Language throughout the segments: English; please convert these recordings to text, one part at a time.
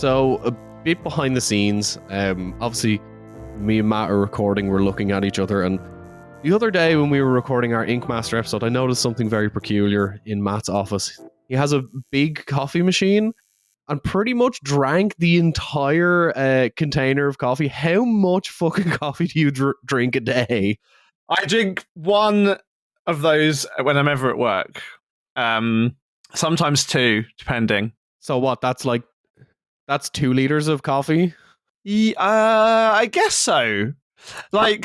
So, a bit behind the scenes, obviously, me and Matt are recording, we're looking at each other, and the other day when we were recording our Ink Master episode, I noticed something very peculiar in Matt's office. He has a big coffee machine and pretty much drank the entire container of coffee. How much fucking coffee do you drink a day? I drink one of those when I'm ever at work. Sometimes two, depending. So what, that's 2 liters of coffee? I guess so. I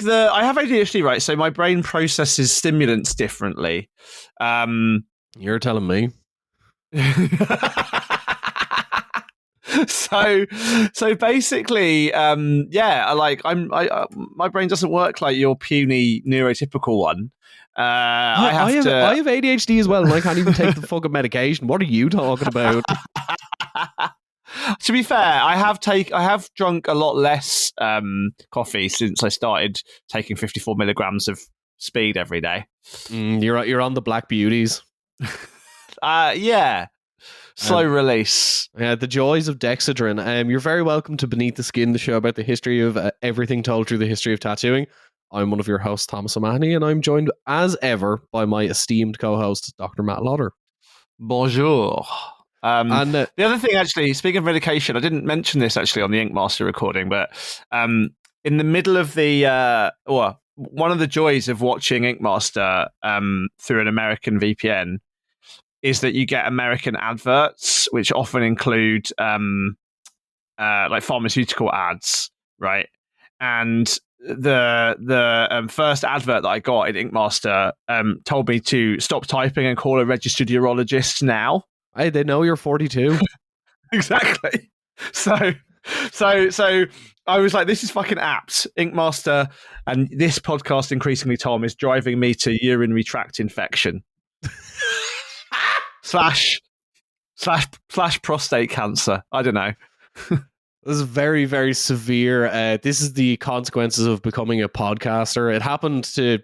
have ADHD, right? So my brain processes stimulants differently. You're telling me. So basically, my brain doesn't work like your puny neurotypical one. I have ADHD as well, and I can't even take the fucking medication. What are you talking about? To be fair, I have drunk a lot less coffee since I started taking 54 milligrams of speed every day. You're on the Black Beauties. Yeah. Slow release. Yeah, the joys of Dexedrine. You're very welcome to Beneath the Skin, the show about the history of everything told through the history of tattooing. I'm one of your hosts, Thomas O'Mahony, and I'm joined, as ever, by my esteemed co-host, Dr. Matt Lauder. Bonjour. And the other thing, actually, speaking of medication, I didn't mention this actually on the Ink Master recording, but in the middle of one of the joys of watching Ink Master through an American VPN is that you get American adverts, which often include like pharmaceutical ads, right? And the first advert that I got in Ink Master told me to stop typing and call a registered urologist now. Hey, they know you're 42. Exactly. So I was like, this is fucking apt. Ink Master and this podcast, increasingly, Tom, is driving me to urinary tract infection. slash prostate cancer. I don't know. This is very, very severe. This is the consequences of becoming a podcaster. It happened to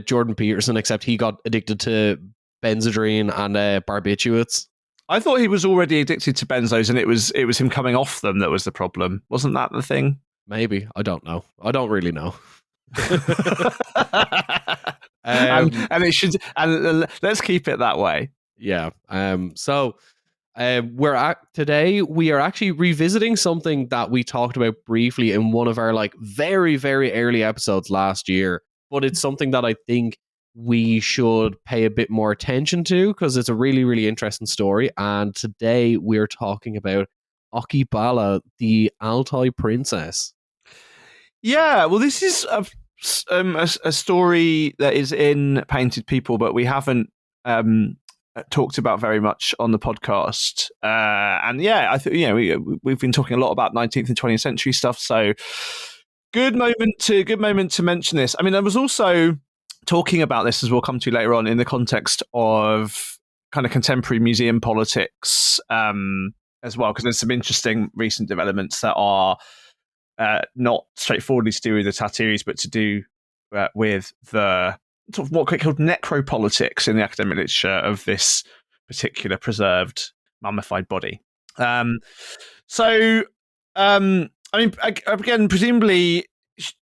Jordan Peterson, except he got addicted to Benzedrine and barbiturates. I thought he was already addicted to benzos, and it was him coming off them that was the problem. Wasn't that the thing? Maybe. I don't know. I don't really know. And it should. And let's keep it that way. Yeah. Today we are actually revisiting something that we talked about briefly in one of our very, very early episodes last year, but it's something that I think we should pay a bit more attention to because it's a really, really interesting story. And today we're talking about Ochy-bala, the Altai princess. Yeah, well, this is a story that is in Painted People, but we haven't talked about very much on the podcast. And yeah, I think we've been talking a lot about 19th and 20th century stuff. So good moment to mention this. I mean, I was also talking about this, as we'll come to later on, in the context of kind of contemporary museum politics as well, because there's some interesting recent developments that are not straightforwardly to do with the tattoos, but to do with the sort of what could be called necropolitics in the academic literature of this particular preserved mummified body. I mean, again, presumably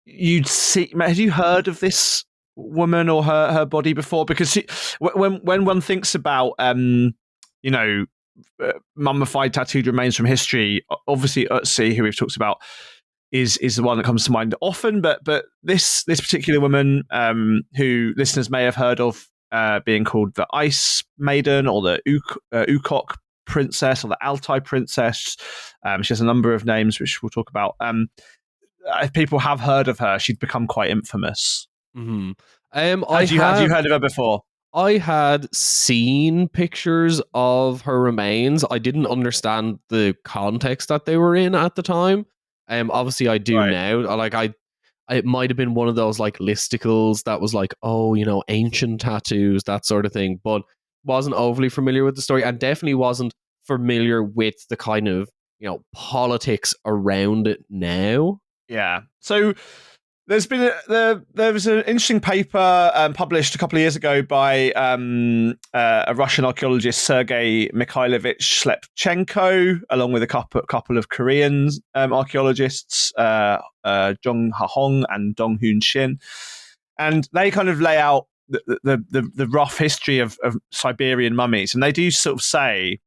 had you heard of this woman or her body before? Because when one thinks about mummified tattooed remains from history, obviously Otzi, who we've talked about, is the one that comes to mind often, but this particular woman, who listeners may have heard of being called the Ice Maiden or the Ukok Princess or the Altai Princess. She has a number of names which we'll talk about. People have heard of her. She'd become quite infamous. Mm-hmm. Had you heard of her before? I had seen pictures of her remains. I didn't understand the context that they were in at the time. Obviously I do now. It might have been one of those listicles that was ancient tattoos, that sort of thing, but wasn't overly familiar with the story and definitely wasn't familiar with the kind of, politics around it now. Yeah. So There was an interesting paper published a couple of years ago by a Russian archaeologist, Sergei Mikhailovich Slepchenko, along with a couple of Korean archaeologists, Jong Ha-hong and Dong Hoon Shin, and they kind of lay out the rough history of Siberian mummies, and they do sort of say.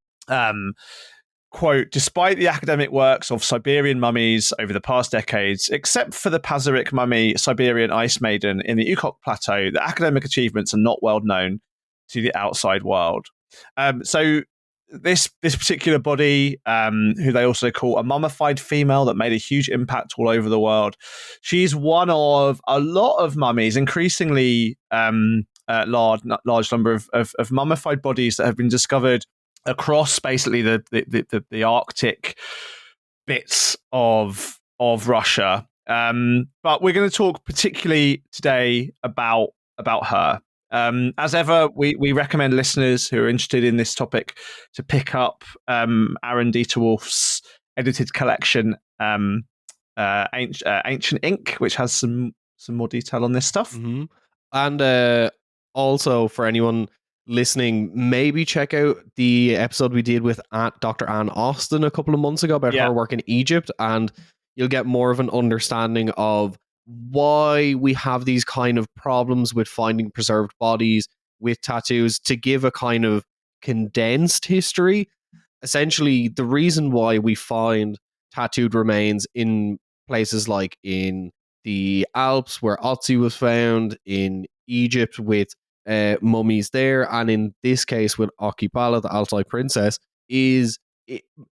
Quote, despite the academic works of Siberian mummies over the past decades, except for the Pazyryk mummy, Siberian Ice Maiden in the Ukok Plateau, the academic achievements are not well known to the outside world. So this particular body, who they also call a mummified female that made a huge impact all over the world, she's one of a lot of mummies, increasingly large number of mummified bodies that have been discovered across basically the Arctic bits of Russia, but we're going to talk particularly today about her. As ever, we recommend listeners who are interested in this topic to pick up Aaron Dieterwolf's edited collection, Ancient Ink, which has some more detail on this stuff. Mm-hmm. And also for anyone listening, maybe check out the episode we did with Dr. Anne Austin a couple of months ago about her work in Egypt, and you'll get more of an understanding of why we have these kind of problems with finding preserved bodies with tattoos. To give a kind of condensed history, essentially the reason why we find tattooed remains in places like in the Alps where Otzi was found, in Egypt with mummies there, and in this case with Ochy-bala, the Altai princess, is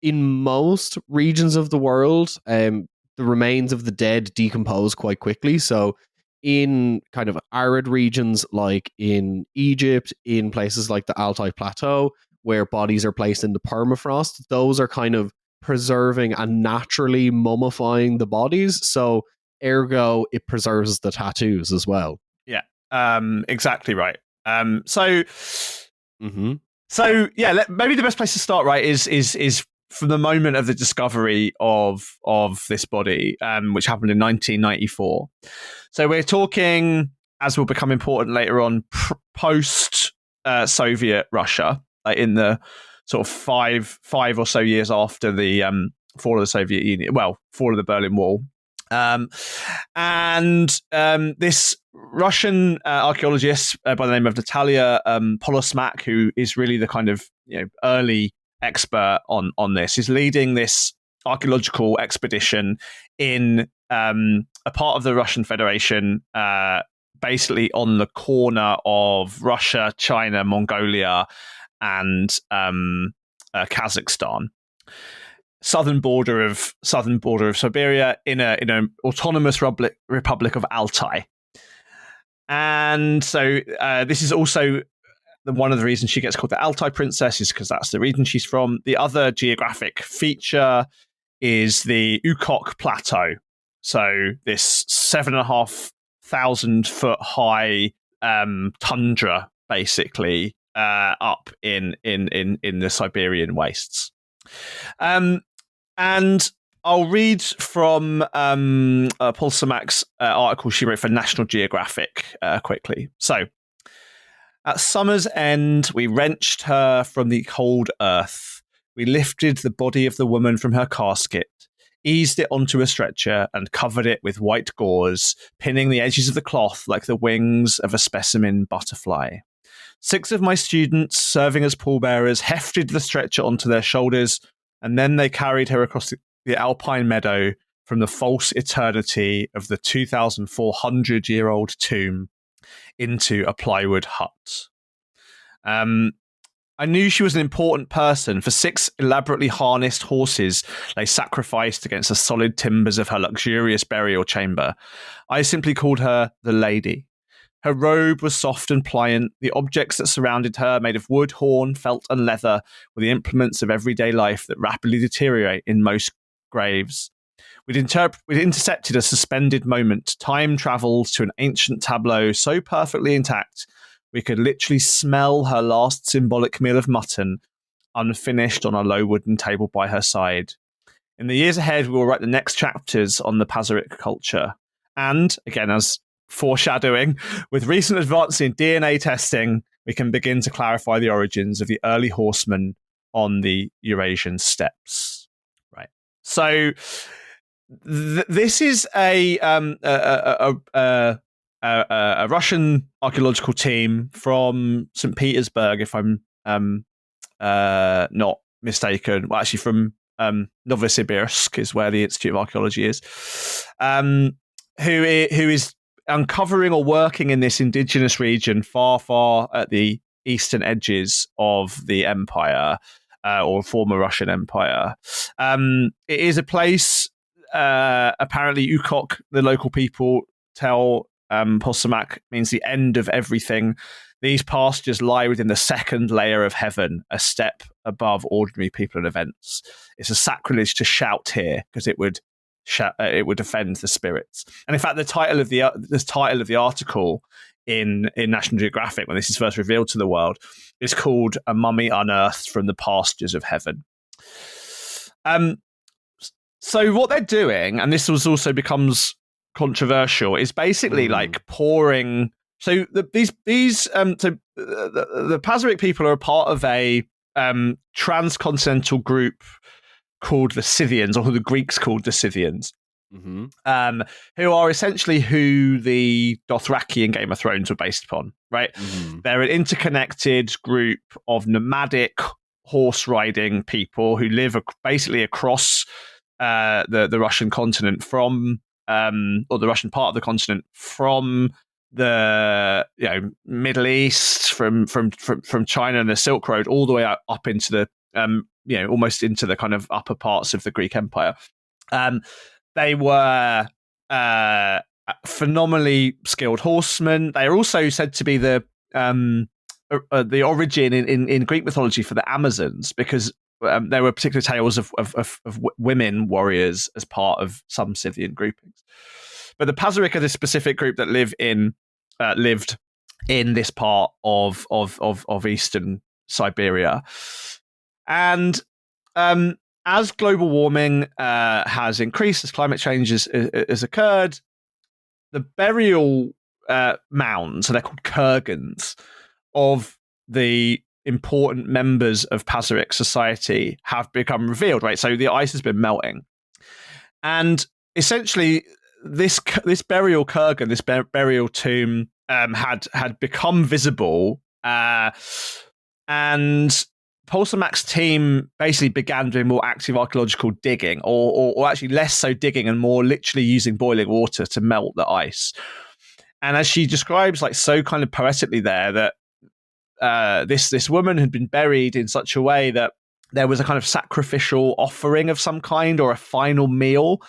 in most regions of the world, the remains of the dead decompose quite quickly. So in kind of arid regions like in Egypt, in places like the Altai Plateau, where bodies are placed in the permafrost, those are kind of preserving and naturally mummifying the bodies. So ergo, it preserves the tattoos as well. Yeah. Exactly right. So yeah, maybe the best place to start, right, is from the moment of the discovery of this body, which happened in 1994. So we're talking, as will become important later on, post Soviet Russia, in the sort of five or so years after the fall of the Soviet Union, fall of the Berlin Wall. This Russian archaeologist by the name of Natalia Polosmak, who is really the kind of early expert on this, is leading this archaeological expedition in a part of the Russian Federation, basically on the corner of Russia, China, Mongolia, and Kazakhstan. Southern border of Siberia, in an autonomous republic of Altai. And so this is also one of the reasons she gets called the Altai Princess, is because that's the region she's from. The other geographic feature is the Ukok Plateau. So this 7,500 foot high tundra, basically, up in the Siberian wastes. And I'll read from Paul Samak's article she wrote for National Geographic quickly. So, at summer's end, we wrenched her from the cold earth. We lifted the body of the woman from her casket, eased it onto a stretcher, and covered it with white gauze, pinning the edges of the cloth like the wings of a specimen butterfly. 6 of my students, serving as pallbearers, hefted the stretcher onto their shoulders, and then they carried her across the alpine meadow from the false eternity of the 2,400-year-old tomb into a plywood hut. I knew she was an important person, for 6 elaborately harnessed horses lay sacrificed against the solid timbers of her luxurious burial chamber. I simply called her the Lady. Her robe was soft and pliant. The objects that surrounded her, made of wood, horn, felt, and leather, were the implements of everyday life that rapidly deteriorate in most graves. We'd intercepted a suspended moment. Time travelled to an ancient tableau so perfectly intact, we could literally smell her last symbolic meal of mutton, unfinished on a low wooden table by her side. In the years ahead, we will write the next chapters on the Pazyryk culture. And again, as foreshadowing, with recent advances in DNA testing, we can begin to clarify the origins of the early horsemen on the Eurasian steppes. Right. So this is a Russian archaeological team from St. Petersburg, if I'm not mistaken. Well, actually, from Novosibirsk is where the Institute of Archaeology is. Who is uncovering or working in this indigenous region far at the eastern edges of the empire, or former Russian empire. It is a place, apparently Ukok, the local people tell Posamak, means the end of everything. These pastures lie within the second layer of heaven, a step above ordinary people and events. It's a sacrilege to shout here because it would offend the spirits. And in fact, the title of the article in National Geographic, when this is first revealed to the world, is called "A Mummy Unearthed from the Pastures of Heaven." So what they're doing, and this also becomes controversial, is basically like pouring. So the Pazyryk people are a part of a transcontinental group called the Scythians, or who the Greeks called the Scythians, who are essentially who the Dothraki in Game of Thrones were based upon, right? They're an interconnected group of nomadic horse riding people who live basically across the Russian continent or the Russian part of the continent from the Middle East, from China and the Silk Road, all the way up into the almost into the kind of upper parts of the Greek Empire. They were phenomenally skilled horsemen. They are also said to be the origin in Greek mythology for the Amazons, because there were particular tales of women warriors as part of some Scythian groupings. But the Pazyryk are this specific group that lived in this part of eastern Siberia. And as global warming has increased, as climate change has occurred, the burial mounds, so they're called kurgans, of the important members of Pazyryk society have become revealed, right? So the ice has been melting. And essentially, this burial kurgan, this burial tomb, had become visible, and Polsamak's team basically began doing more active archaeological digging, or actually less so digging and more literally using boiling water to melt the ice. And as she describes, like so kind of poetically there, that this woman had been buried in such a way that there was a kind of sacrificial offering of some kind, or a final meal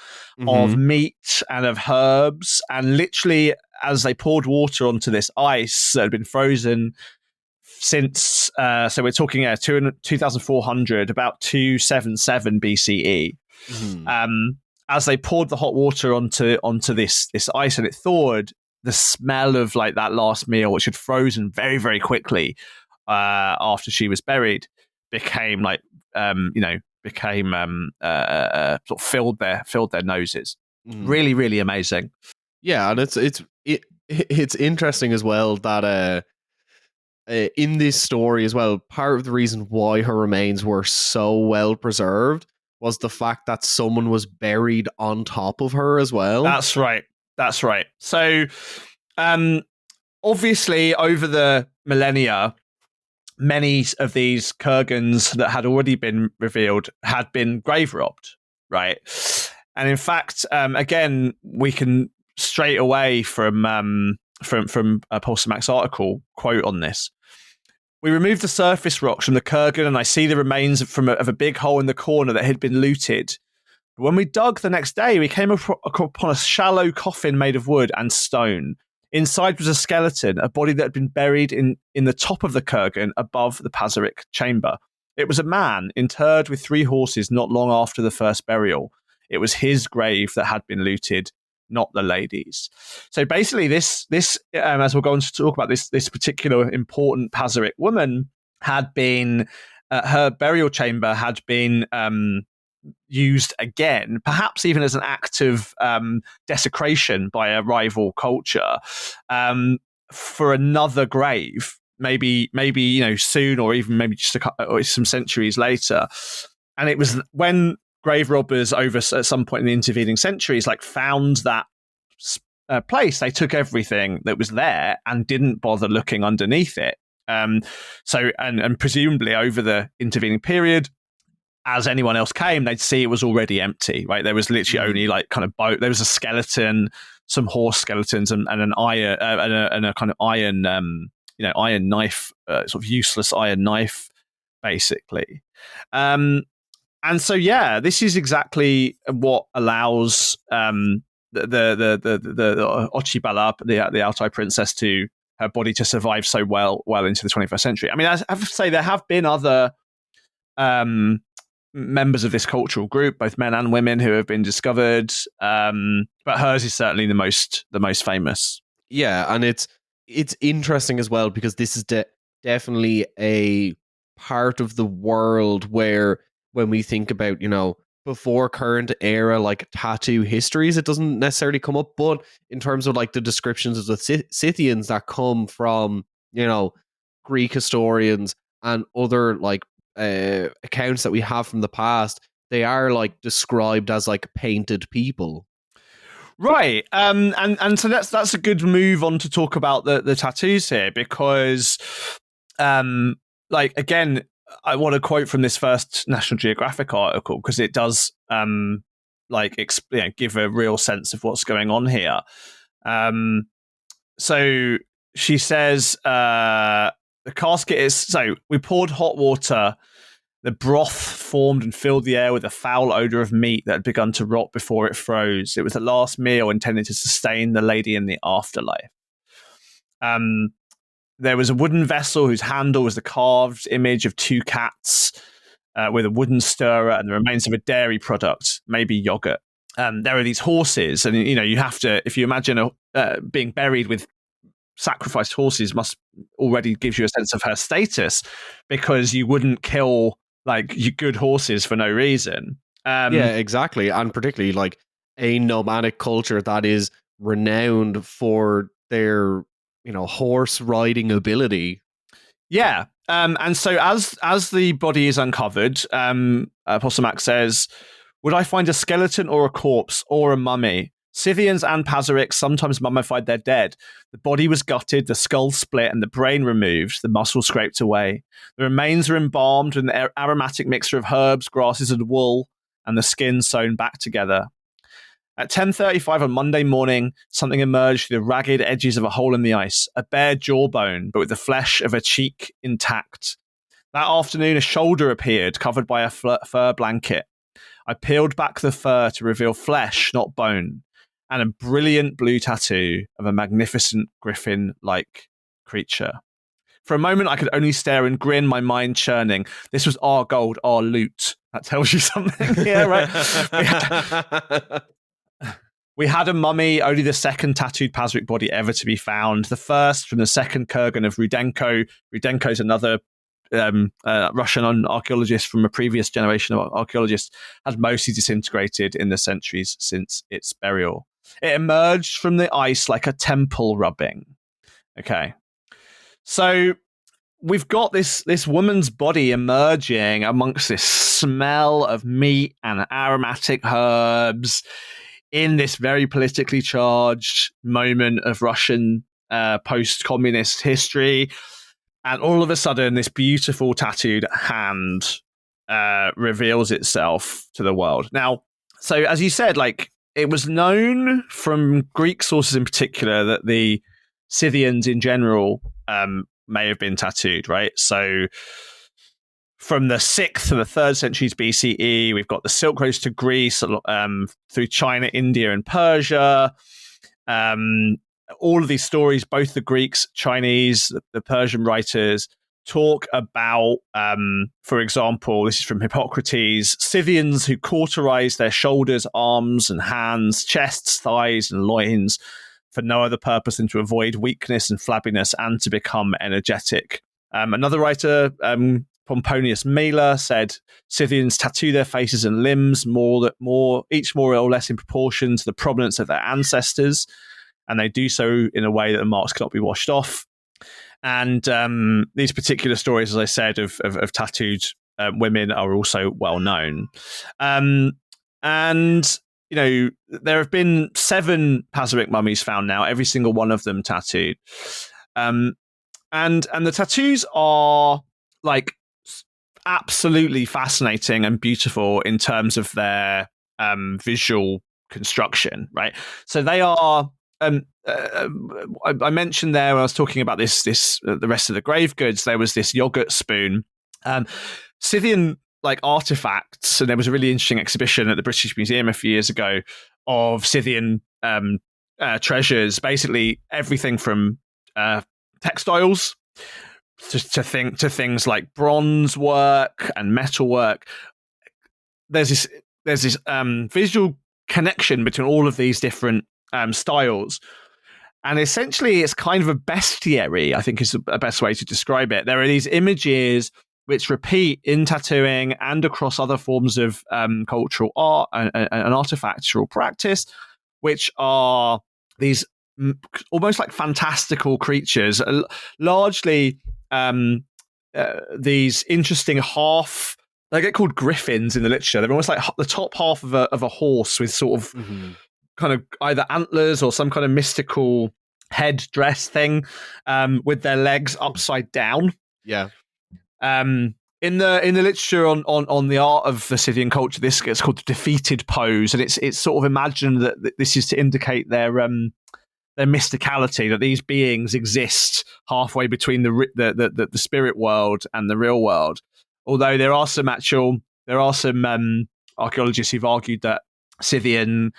of meat and of herbs. And literally, as they poured water onto this ice that had been frozen since, so we're talking 2,400, about 277 BCE. As they poured the hot water onto this ice and it thawed, the smell of like that last meal, which had frozen very, very quickly after she was buried, became like sort of filled their noses. Really, really amazing. Yeah, and it's interesting as well that in this story as well, part of the reason why her remains were so well preserved was the fact that someone was buried on top of her as well. That's right. So, obviously, over the millennia, many of these kurgans that had already been revealed had been grave robbed, right? And in fact, again, we can straight away from Polsamak's article quote on this. We removed the surface rocks from the kurgan, and I see the remains of a big hole in the corner that had been looted. But when we dug the next day, we came upon a shallow coffin made of wood and stone. Inside was a skeleton, a body that had been buried in the top of the kurgan above the Pazyryk chamber. It was a man interred with 3 horses not long after the first burial. It was his grave that had been looted, not the lady's. So basically, this as we're going to talk about, this particular important Pazyryk woman had been her burial chamber had been used again, perhaps even as an act of desecration by a rival culture, for another grave, maybe soon, or even maybe just or some centuries later. And it was when grave robbers over at some point in the intervening centuries found that place, they took everything that was there and didn't bother looking underneath it. So presumably over the intervening period, as anyone else came, they'd see it was already empty. Right, there was literally only kind of boat. There was a skeleton, some horse skeletons, and an iron and a kind of iron, iron knife, sort of useless iron knife, basically. And so, this is exactly what allows the Ochy-bala, the Altai princess, to her body to survive so well into the 21st century. I mean, I have to say there have been other members of this cultural group, both men and women, who have been discovered, but hers is certainly the most famous. Yeah, and it's interesting as well because this is definitely a part of the world where, when we think about, before current era tattoo histories, it doesn't necessarily come up, but in terms of the descriptions of the Scythians that come from Greek historians and other accounts that we have from the past, they are described as painted people. Right. And so that's a good move on to talk about the tattoos here, because again, I want to quote from this first National Geographic article because it does give a real sense of what's going on here. So she says the casket is, so we poured hot water. The broth formed and filled the air with a foul odor of meat that had begun to rot before it froze. It was the last meal intended to sustain the lady in the afterlife. There was a wooden vessel whose handle was the carved image of two cats with a wooden stirrer and the remains of a dairy product, maybe yogurt. There are these horses, and you have to, if you imagine being buried with sacrificed horses, must already give you a sense of her status, because you wouldn't kill good horses for no reason. Yeah, exactly. And particularly a nomadic culture that is renowned for their horse riding ability. Yeah. And so as the body is uncovered, Apostle Max says, "Would I find a skeleton or a corpse or a mummy? Scythians and Pazarics sometimes mummified their dead. The body was gutted, the skull split, and the brain removed, the muscle scraped away. The remains are embalmed with an aromatic mixture of herbs, grasses, and wool, and the skin sewn back together. At 10:35 on Monday morning, something emerged through the ragged edges of a hole in the ice, a bare jawbone, but with the flesh of a cheek intact. That afternoon, a shoulder appeared, covered by a fur blanket. I peeled back the fur to reveal flesh, not bone, and a brilliant blue tattoo of a magnificent griffin-like creature. For a moment, I could only stare and grin, my mind churning. This was our gold, our loot. That tells you something. Yeah, right? We had a mummy, only the second tattooed Pazaric body ever to be found. The first from the second kurgan of Rudenko. Rudenko is another Russian archaeologist from a previous generation of archaeologists, had mostly disintegrated in the centuries since its burial. It emerged from the ice like a temple rubbing. Okay. So we've got this woman's body emerging amongst this smell of meat and aromatic herbs in this very politically charged moment of Russian post-communist history. And all of a sudden, this beautiful tattooed hand reveals itself to the world. Now, so as you said, it was known from Greek sources in particular that the Scythians in general may have been tattooed, right? So from the 6th to the 3rd centuries BCE, we've got the Silk Roads to Greece, through China, India, and Persia. All of these stories, both the Greeks, Chinese, the Persian writers, talk about, for example, this is from Hippocrates, Scythians who cauterized their shoulders, arms, and hands, chests, thighs, and loins for no other purpose than to avoid weakness and flabbiness and to become energetic. Another writer Pomponius Mela said Scythians tattoo their faces and limbs each more or less in proportion to the provenance of their ancestors, and they do so in a way that the marks cannot be washed off. And these particular stories, as I said, of tattooed women are also well known. And there have been 7 Pazyryk mummies found now, every single one of them tattooed. And the tattoos are like absolutely fascinating and beautiful in terms of their visual construction, right? So they are. I mentioned there when I was talking about this the rest of the grave goods. There was this yogurt spoon, Scythian like artifacts, and there was a really interesting exhibition at the British Museum a few years ago of Scythian treasures. Basically, everything from textiles to things like bronze work and metal work. There's this visual connection between all of these different styles, and essentially it's kind of a bestiary, I think is the best way to describe it. There are these images which repeat in tattooing and across other forms of cultural art and artifactual practice, which are these almost like fantastical creatures, largely these interesting half. They get called griffins in the literature. They're almost like the top half of a horse with sort of kind of either antlers or some kind of mystical head dress thing, with their legs upside down. Yeah. In the literature on the art of the Scythian culture, this gets called the defeated pose, and it's sort of imagined that this is to indicate their mysticality, that these beings exist halfway between the spirit world and the real world. Although there are some archaeologists who've argued that Scythian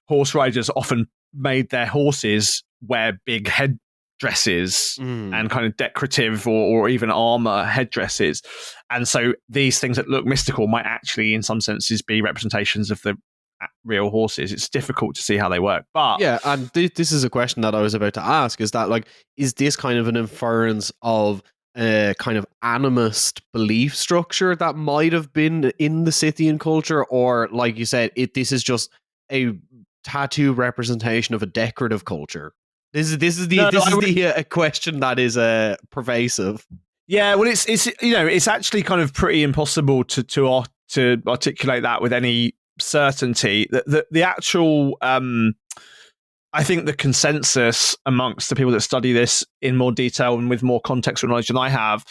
horse riders often made their horses wear big headdresses and kind of decorative or even armor headdresses. And so these things that look mystical might actually, in some senses, be representations of the real horses. It's difficult to see how they work. But yeah, and this is a question that I was about to ask, is that like, is this kind of an inference of a kind of animist belief structure that might have been in the Scythian culture, or like you said, this is just a tattoo representation of a decorative culture? This is a question that is pervasive. Yeah, well, it's actually kind of pretty impossible to articulate that with any certainty. The actual I think the consensus amongst the people that study this in more detail and with more contextual knowledge than I have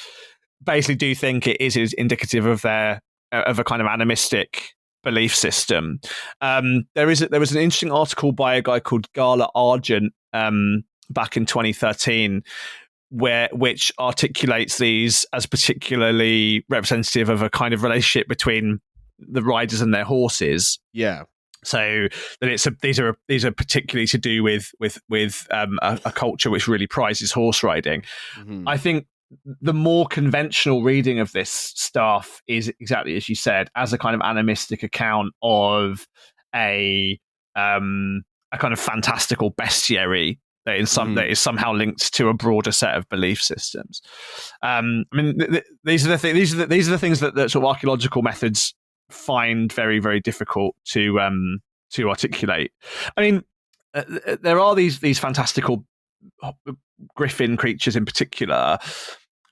basically do think it is indicative of a kind of animistic belief system. There was an interesting article by a guy called Gala Argent back in 2013, which articulates these as particularly representative of a kind of relationship between the riders and their horses. Yeah. So that these are particularly to do with a culture which really prizes horse riding. Mm-hmm. I think the more conventional reading of this stuff is exactly as you said, as a kind of animistic account of a kind of fantastical bestiary that is somehow linked to a broader set of belief systems. I mean, these are the things that sort of archaeological methods find very, very difficult to articulate. I mean, there are these fantastical griffin creatures in particular,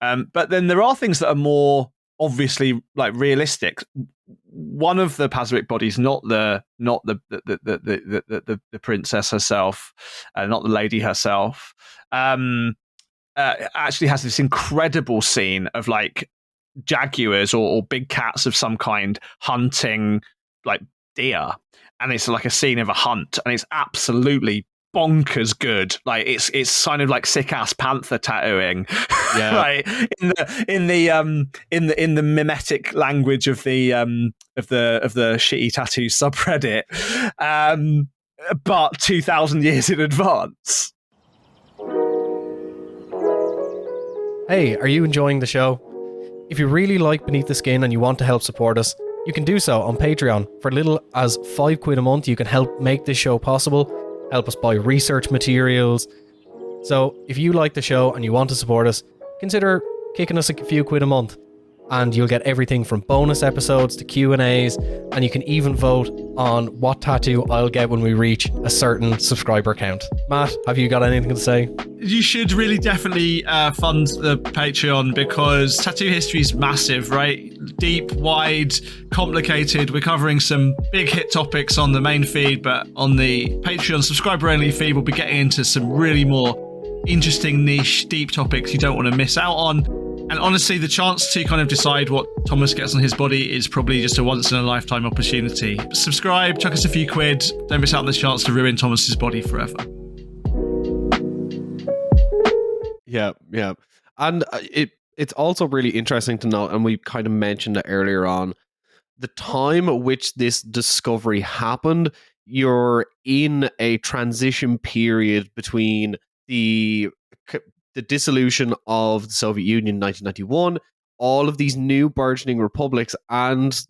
but then there are things that are more obviously like realistic. One of the Pazyryk bodies, not the princess herself, not the lady herself, actually has this incredible scene of like jaguars or big cats of some kind hunting like deer, and it's like a scene of a hunt, and it's absolutely bonkers good. Like it's kind of like sick ass panther tattooing, yeah. Right in the mimetic language of the shitty tattoo subreddit, but 2,000 years in advance. Hey, are you enjoying the show? If you really like Beneath the Skin and you want to help support us, you can do so on Patreon. For little as £5 a month, you can help make this show possible, help us buy research materials. So if you like the show and you want to support us, consider kicking us a few quid a month. and you'll get everything from bonus episodes to Q&As, and you can even vote on what tattoo I'll get when we reach a certain subscriber count. Matt, have you got anything to say? You should really definitely fund the Patreon, because tattoo history is massive, right? Deep, wide, complicated. We're covering some big hit topics on the main feed, but on the Patreon subscriber-only feed, we'll be getting into some really more interesting, niche, deep topics you don't want to miss out on. And honestly, the chance to kind of decide what Thomas gets on his body is probably just a once-in-a-lifetime opportunity. Subscribe, chuck us a few quid. Don't miss out on the chance to ruin Thomas's body forever. Yeah. And it's also really interesting to note, and we kind of mentioned it earlier on, the time at which this discovery happened. You're in a transition period between the dissolution of the Soviet Union in 1991, all of these new burgeoning republics, and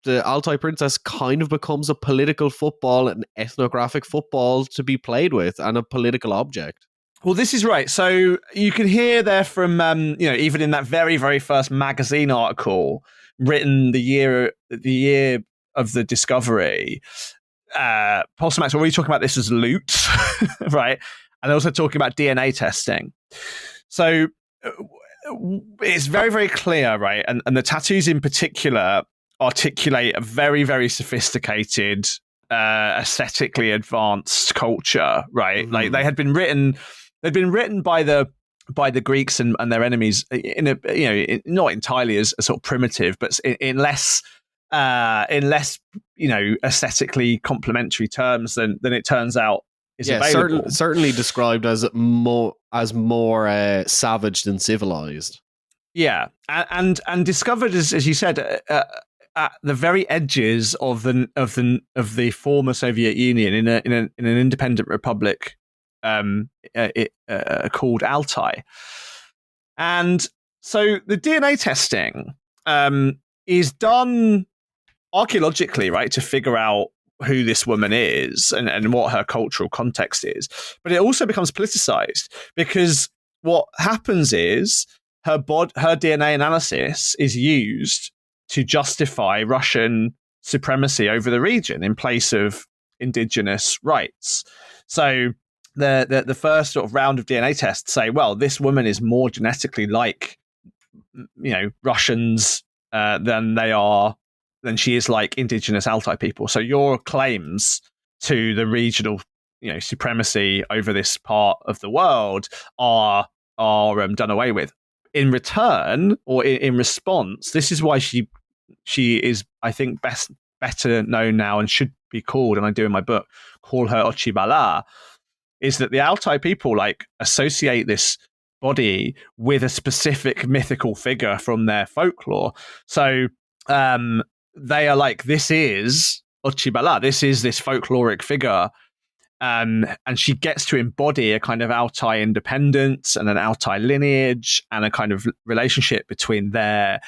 the Altai Princess kind of becomes a political football, an ethnographic football to be played with, and a political object. Well, this is right. So you can hear there from, even in that very, very first magazine article written the year of the discovery, Paul Stamets already talking about this as loot, right? And also talking about DNA testing. So it's very, very clear, right? And the tattoos in particular articulate a very, very sophisticated, aesthetically advanced culture, right? Mm-hmm. Like they'd been written by the Greeks and their enemies in a, not entirely as sort of primitive, but in less aesthetically complementary terms than it turns out is available. Certainly described as more savage than civilized. Yeah, and discovered as you said at the very edges of the former Soviet Union in an independent republic called Altai. And so the DNA testing is done archaeologically, right, to figure out who this woman is and what her cultural context is. But it also becomes politicized, because what happens is her DNA analysis is used to justify Russian supremacy over the region in place of indigenous rights. So the first sort of round of DNA tests say, well, this woman is more genetically like, Russians than she is like indigenous Altai people. So your claims to the regional, supremacy over this part of the world are done away with. In return, or in response, this is why she is, I think, better known now and should be called, and I do in my book, call her Ochy-bala, is that the Altai people associate this body with a specific mythical figure from their folklore. So they are like, this is Ochy-bala, this is this folkloric figure, and she gets to embody a kind of Altai independence and an Altai lineage and a kind of relationship between their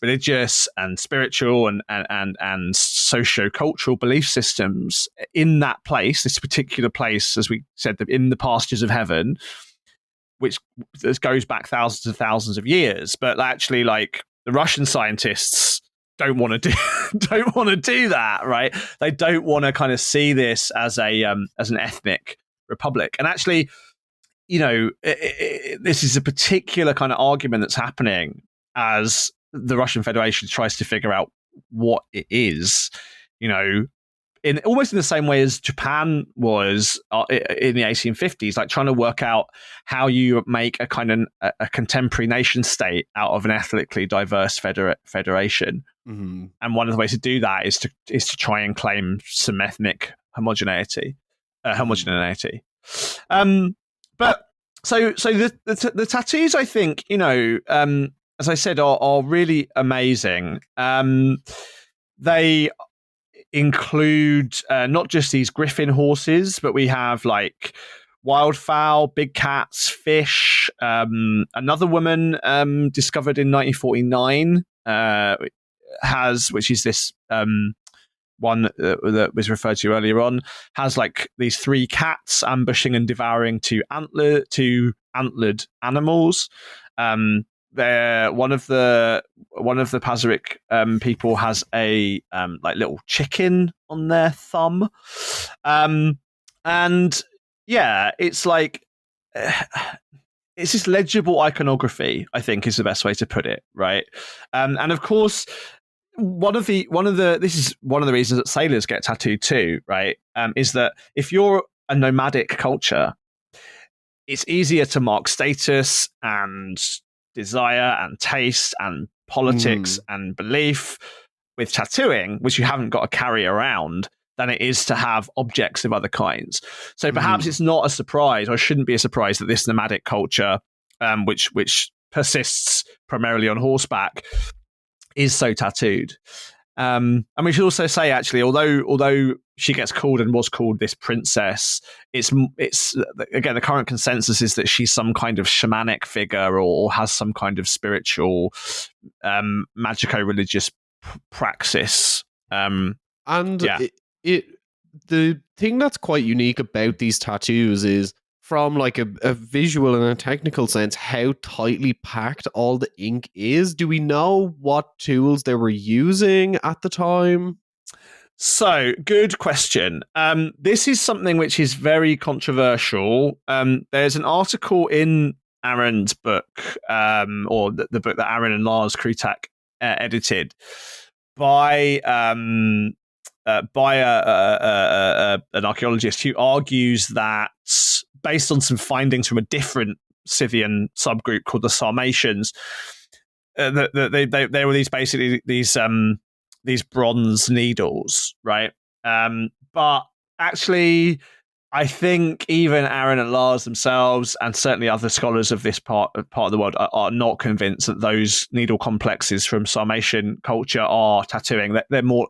religious and spiritual and socio-cultural belief systems in that place, this particular place, as we said, in the pastures of heaven, which goes back thousands and thousands of years. But actually, the Russian scientists don't want to do that, right? They don't want to kind of see this as an ethnic republic. And actually, this is a particular kind of argument that's happening as the Russian Federation tries to figure out what it is, in almost in the same way as Japan was in the 1850s, trying to work out how you make a kind of a contemporary nation state out of an ethnically diverse federation. Mm-hmm. And one of the ways to do that is to try and claim some ethnic homogeneity. But so the tattoos, I think, as I said, are really amazing. They include not just these griffin horses, but we have wildfowl, big cats, fish. Another woman discovered in 1949 which is this one that was referred to earlier on, has these 3 cats ambushing and devouring two antlered animals. one of the Pazyryk people has a like little chicken on their thumb, and yeah, it's like it's just legible iconography, I think, is the best way to put it, right? And of course, this is one of the reasons that sailors get tattooed too, right? Is that if you're a nomadic culture, it's easier to mark status and desire and taste and politics and belief with tattooing, which you haven't got to carry around, than it is to have objects of other kinds. So perhaps it's not a surprise, or shouldn't be a surprise, that this nomadic culture, which persists primarily on horseback, is so tattooed. And we should also say, actually, although she gets called and was called this princess, it's again, the current consensus is that she's some kind of shamanic figure or has some kind of spiritual, magico-religious praxis. The thing that's quite unique about these tattoos is, from like a visual and a technical sense, how tightly packed all the ink is. Do we know what tools they were using at the time? So, good question. This is something which is very controversial. There's an article in Aaron's book, or the book that Aaron and Lars Krutak edited, by an archaeologist who argues that, based on some findings from a different Scythian subgroup called the Sarmatians, they were these bronze needles, right? But actually, I think even Aaron and Lars themselves, and certainly other scholars of this part of the world, are not convinced that those needle complexes from Sarmatian culture are tattooing. They're more,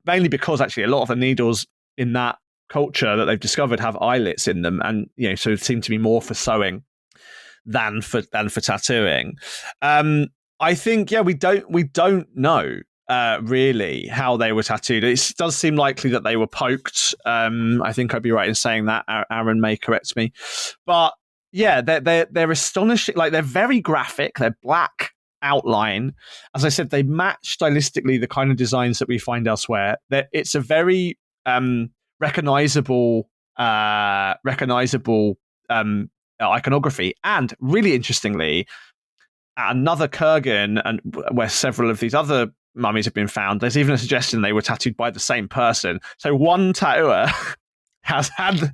mainly because actually a lot of the needles in that culture that they've discovered have eyelets in them, and so seem to be more for sewing than for tattooing. I think we don't know really how they were tattooed. It does seem likely that they were poked. I think I'd be right in saying that. Aaron may correct me, but yeah, they're astonishing. Like, they're very graphic. They're black outline. As I said, they match stylistically the kind of designs that we find elsewhere. It's a very recognizable iconography, and really interestingly, at another Kurgan, and where several of these other mummies have been found, there's even a suggestion they were tattooed by the same person. So one tattooer has had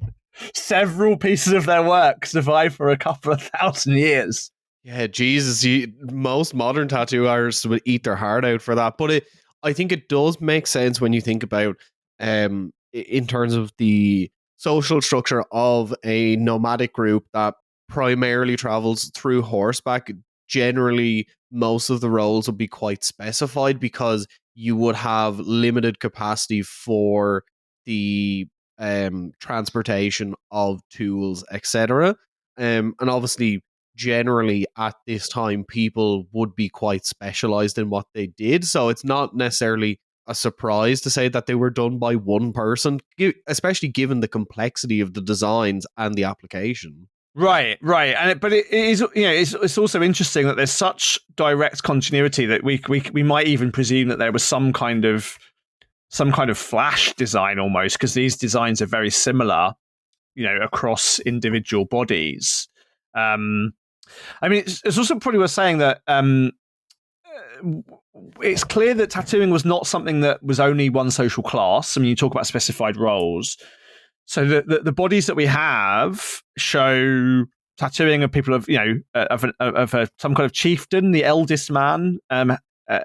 several pieces of their work survive for a couple of thousand years. Yeah, Jesus, most modern tattoo artists would eat their heart out for that. But I think it does make sense when you think about, in terms of the social structure of a nomadic group that primarily travels through horseback. Generally, most of the roles would be quite specified, because you would have limited capacity for the transportation of tools, etc. And obviously, generally at this time, people would be quite specialized in what they did. So it's not necessarily a surprise to say that they were done by one person, especially given the complexity of the designs and the application. Right, but it is, it's also interesting that there's such direct continuity that we might even presume that there was some kind of flash design almost, because these designs are very similar, across individual bodies. I mean, it's also probably worth saying that it's clear that tattooing was not something that was only one social class. I mean, you talk about specified roles. So the bodies that we have show tattooing of people of some kind of chieftain, the eldest man.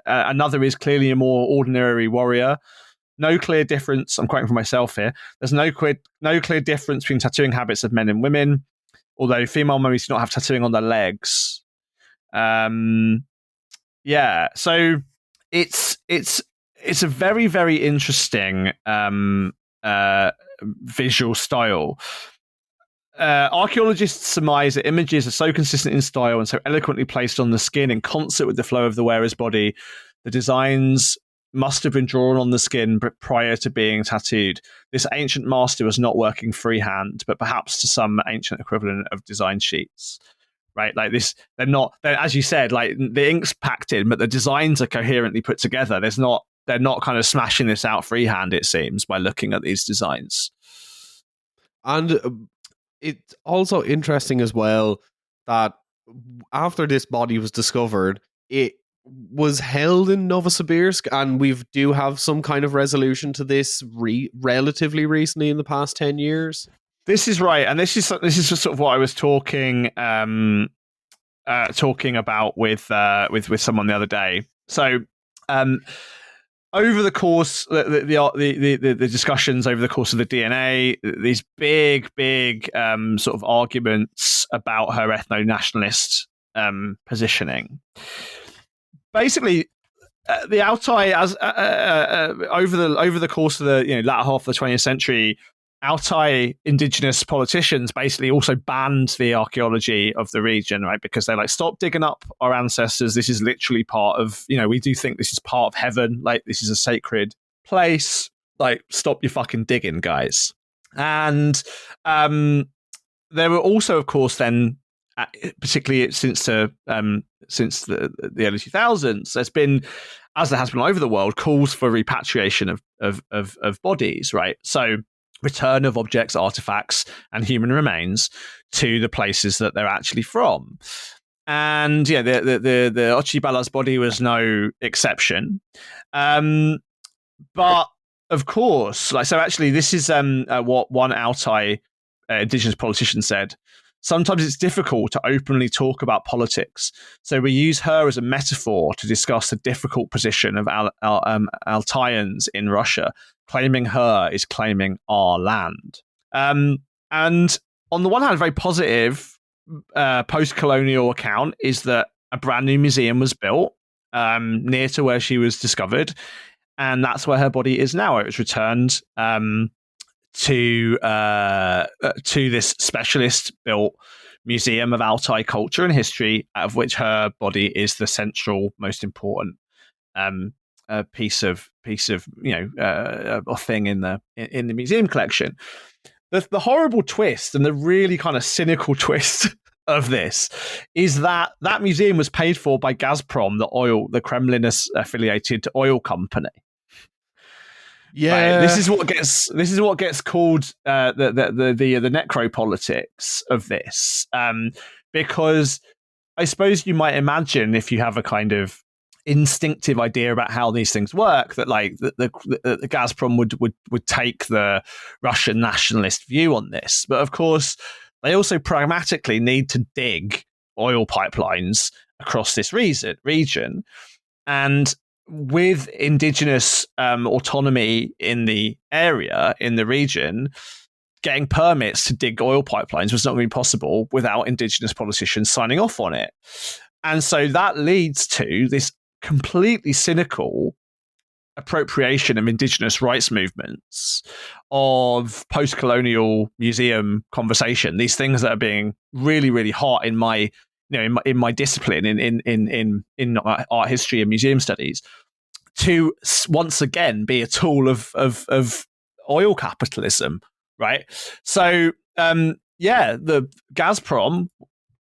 Another is clearly a more ordinary warrior. No clear difference. I'm quoting from myself here. There's no clear difference between tattooing habits of men and women, although female mummies do not have tattooing on their legs. Yeah, so it's a very, very interesting visual style. Archaeologists surmise that images are so consistent in style and so eloquently placed on the skin in concert with the flow of the wearer's body, the designs must have been drawn on the skin prior to being tattooed. This ancient master was not working freehand, but perhaps to some ancient equivalent of design sheets. right? Like this, they're, as you said, like the ink's packed in, but the designs are coherently put together. They're not kind of smashing this out freehand, it seems, by looking at these designs. And it's also interesting as well that after this body was discovered, it was held in Novosibirsk, and we do have some kind of resolution to this relatively recently in the past 10 years. This is right, and this is just sort of what I was talking about with someone the other day. So, over the course the discussions over the course of the DNA, these big sort of arguments about her ethno-nationalist positioning. Basically, the Altai, as over the course of the latter half of the 20th century, Altai indigenous politicians basically also banned the archaeology of the region, right? Because they're like, stop digging up our ancestors. This is literally part of, we do think this is part of heaven. Like, this is a sacred place. Like, stop your fucking digging, guys. And there were also, of course, then, particularly since the early 2000s, there's been, as there has been all over the world, calls for repatriation of bodies, right? So return of objects, artifacts, and human remains to the places that they're actually from. And yeah, the Ochy-bala's body was no exception. But of course, actually, this is what one Altai indigenous politician said. Sometimes it's difficult to openly talk about politics, so we use her as a metaphor to discuss the difficult position of Altaians in Russia. Claiming her is claiming our land. And on the one hand, a very positive post-colonial account is that a brand new museum was built near to where she was discovered, and that's where her body is now. It was returned to this specialist-built museum of Altai culture and history, out of which her body is the central, most important piece of a thing in the museum collection. The horrible twist and the really kind of cynical twist of this is that museum was paid for by Gazprom, the Kremlin affiliated oil company. Yeah, right? This is what gets called the necropolitics of this, because I suppose you might imagine, if you have a kind of instinctive idea about how these things work, that like the Gazprom would take the Russian nationalist view on this, but of course they also pragmatically need to dig oil pipelines across this region, and with indigenous autonomy in the area, in the region, getting permits to dig oil pipelines was not going to be possible without indigenous politicians signing off on it. And so that leads to this completely cynical appropriation of indigenous rights movements, of post-colonial museum conversation, these things that are being really, really hot in my in my discipline in art history and museum studies, to once again be a tool of oil capitalism, right? So the Gazprom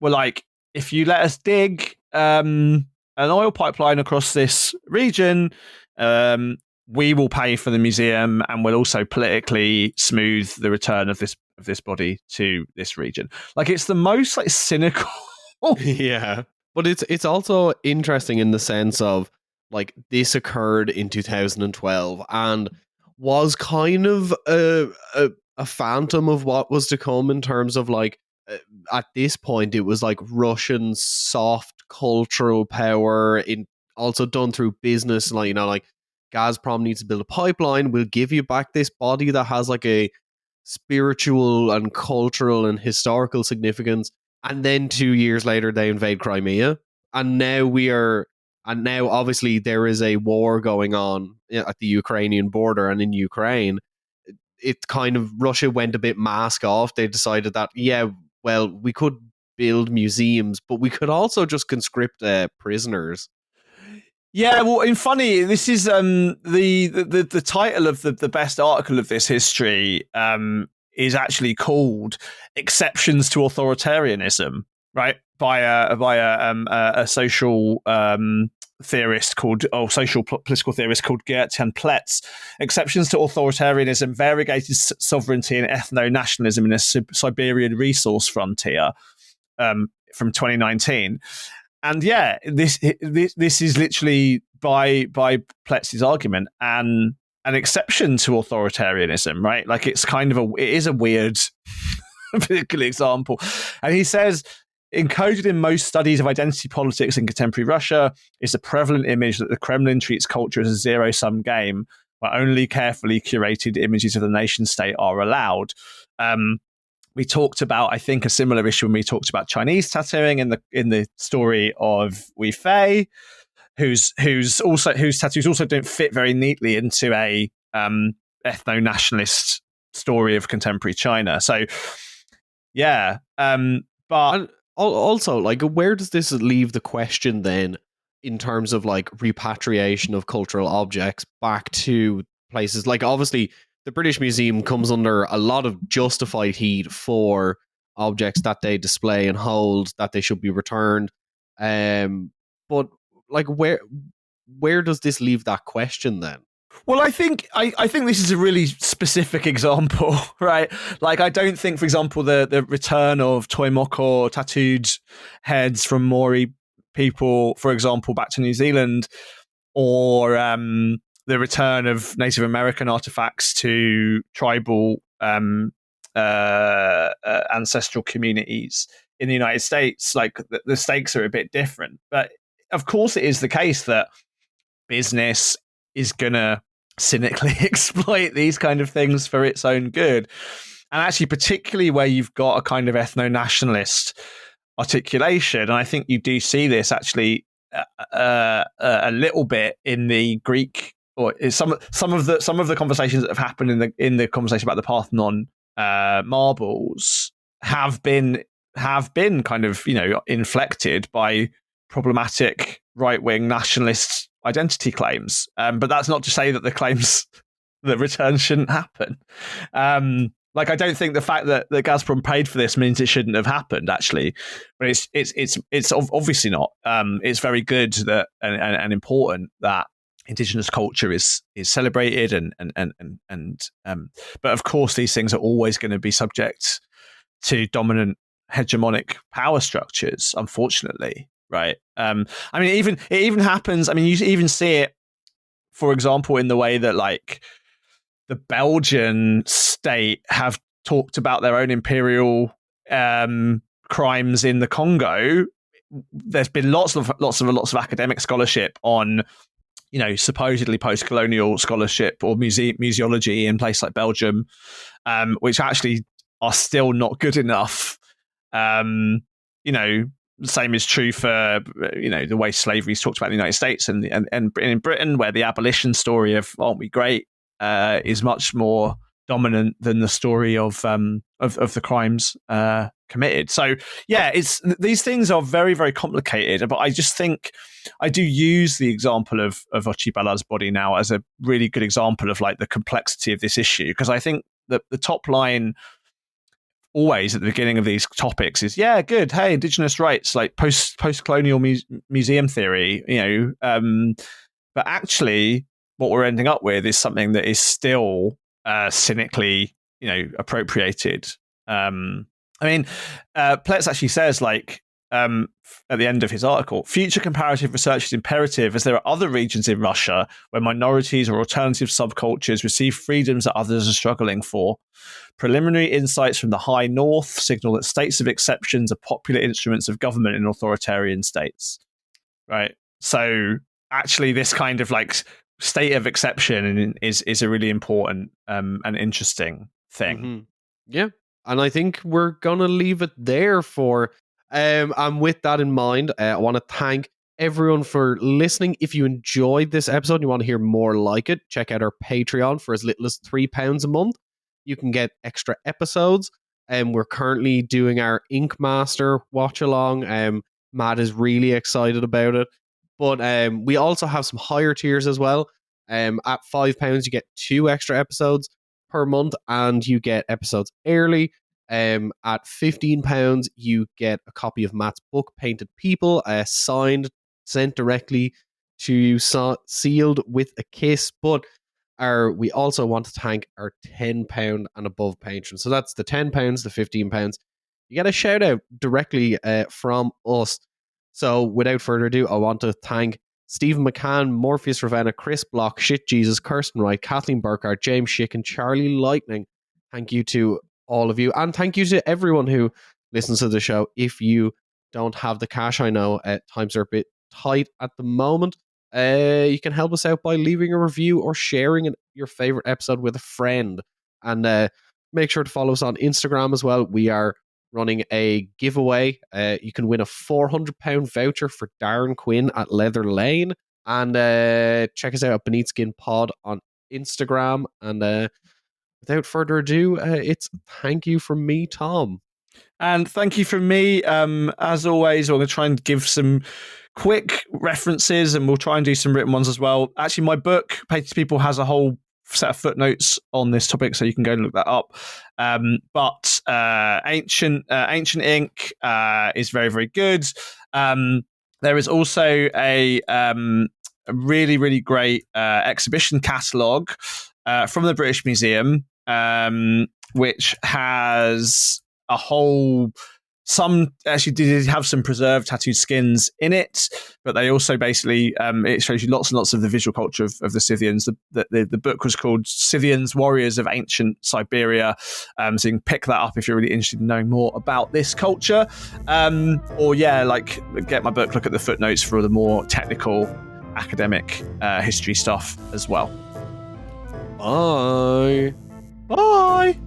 were like, if you let us dig an oil pipeline across this region, we will pay for the museum, and we'll also politically smooth the return of this body to this region. Like, it's the most like cynical. Yeah, but it's also interesting in the sense of, like, this occurred in 2012 and was kind of a phantom of what was to come, in terms of, like, at this point it was like Russian soft cultural power, in also done through business. Like, like, Gazprom needs to build a pipeline, we'll give you back this body that has like a spiritual and cultural and historical significance. And then 2 years later, they invade Crimea. And now obviously there is a war going on at the Ukrainian border, and in Ukraine, it kind of, Russia went a bit mask off. They decided that, well, we could build museums, but we could also just conscript prisoners. Yeah, well, in funny, this is the title of the best article of this history is actually called "Exceptions to Authoritarianism," right? By a social theorist called, political theorist called Geert-Jan Pletz. Exceptions to authoritarianism, variegated sovereignty, and ethno-nationalism in a Siberian resource frontier, from 2019. And yeah, this is literally by Pletz's argument an exception to authoritarianism, right? Like it is a weird particular example. And he says, encoded in most studies of identity politics in contemporary Russia is the prevalent image that the Kremlin treats culture as a zero-sum game where only carefully curated images of the nation state are allowed. We talked about, I think, a similar issue when we talked about Chinese tattooing in the story of Wei Fei, whose tattoos also don't fit very neatly into a ethno-nationalist story of contemporary China. So, yeah, but And also, like, where does this leave the question then in terms of like repatriation of cultural objects back to places? Like, obviously, the British Museum comes under a lot of justified heat for objects that they display and hold that they should be returned. But like, where does this leave that question then? Well, I think this is a really specific example, right? Like, I don't think, for example, the return of Toimoko tattooed heads from Maori people, for example, back to New Zealand, or the return of Native American artifacts to tribal ancestral communities in the United States. Like, the stakes are a bit different, but of course, it is the case that business is gonna cynically exploit these kind of things for its own good. And actually, particularly where you've got a kind of ethno-nationalist articulation, and I think you do see this actually a little bit in the Greek, or some of the conversations that have happened in the conversation about the Parthenon marbles have been kind of, inflected by problematic right-wing nationalist identity claims. But that's not to say that the claims that returns shouldn't happen. Like, I don't think the fact that Gazprom paid for this means it shouldn't have happened, actually. But it's obviously not. It's very good that and important that indigenous culture is celebrated and but of course these things are always going to be subject to dominant hegemonic power structures, unfortunately. Right. I mean, it even happens. I mean, you even see it, for example, in the way that, like, the Belgian state have talked about their own imperial crimes in the Congo. There's been lots of academic scholarship on, supposedly post-colonial scholarship or museology in places like Belgium, which actually are still not good enough. The same is true for, the way slavery is talked about in the United States and in Britain, where the abolition story of "aren't we great" is much more dominant than the story of the crimes committed. So yeah, these things are very, very complicated. But I just think I do use the example of Ochy-bala's body now as a really good example of, like, the complexity of this issue, because I think that the top line always at the beginning of these topics is, yeah, good, hey, indigenous rights, like post-colonial museum theory, but actually what we're ending up with is something that is still cynically, appropriated. I mean, Pletz actually says, like, at the end of his article, future comparative research is imperative as there are other regions in Russia where minorities or alternative subcultures receive freedoms that others are struggling for. Preliminary insights from the High North signal that states of exceptions are popular instruments of government in authoritarian states. Right. So actually, this kind of, like, state of exception is a really important and interesting thing. Mm-hmm. Yeah. And I think we're going to leave it there for... and with that in mind, I want to thank everyone for listening. If you enjoyed this episode and you want to hear more like it, check out our Patreon for as little as £3 a month. You can get extra episodes. We're currently doing our Ink Master watch along. Matt is really excited about it. But we also have some higher tiers as well. At £5, you get 2 extra episodes per month, and you get episodes early. At £15, you get a copy of Matt's book, Painted People, signed, sent directly to you, sealed with a kiss. But we also want to thank our £10 and above patrons. So that's the £10, the £15. You get a shout out directly from us. So without further ado, I want to thank Stephen McCann, Morpheus Ravenna, Chris Block, Shit Jesus, Kirsten Wright, Kathleen Burkhardt, James Schick, and Charlie Lightning. Thank you to all of you, and thank you to everyone who listens to the show. If you don't have the cash, I know times are a bit tight at the moment. You can help us out by leaving a review or sharing your favorite episode with a friend. And make sure to follow us on Instagram as well. We are running a giveaway. You can win a £400 voucher for Darren Quinn at Leather Lane. And check us out at Beneath Skin Pod on Instagram. And without further ado, it's thank you from me, Tom. And thank you from me. As always, we're going to try and give some quick references, and we'll try and do some written ones as well. Actually, my book, Painted People, has a whole set of footnotes on this topic, so you can go and look that up. But Ancient Ink is very, very good. There is also a really, really great exhibition catalogue from the British Museum, which has a whole... Some actually did have some preserved tattooed skins in it, but they also basically it shows you lots and lots of the visual culture of the Scythians. The book was called Scythians, Warriors of Ancient Siberia, so you can pick that up if you're really interested in knowing more about this culture. Or get my book, look at the footnotes for the more technical academic history stuff as well. Bye. Bye.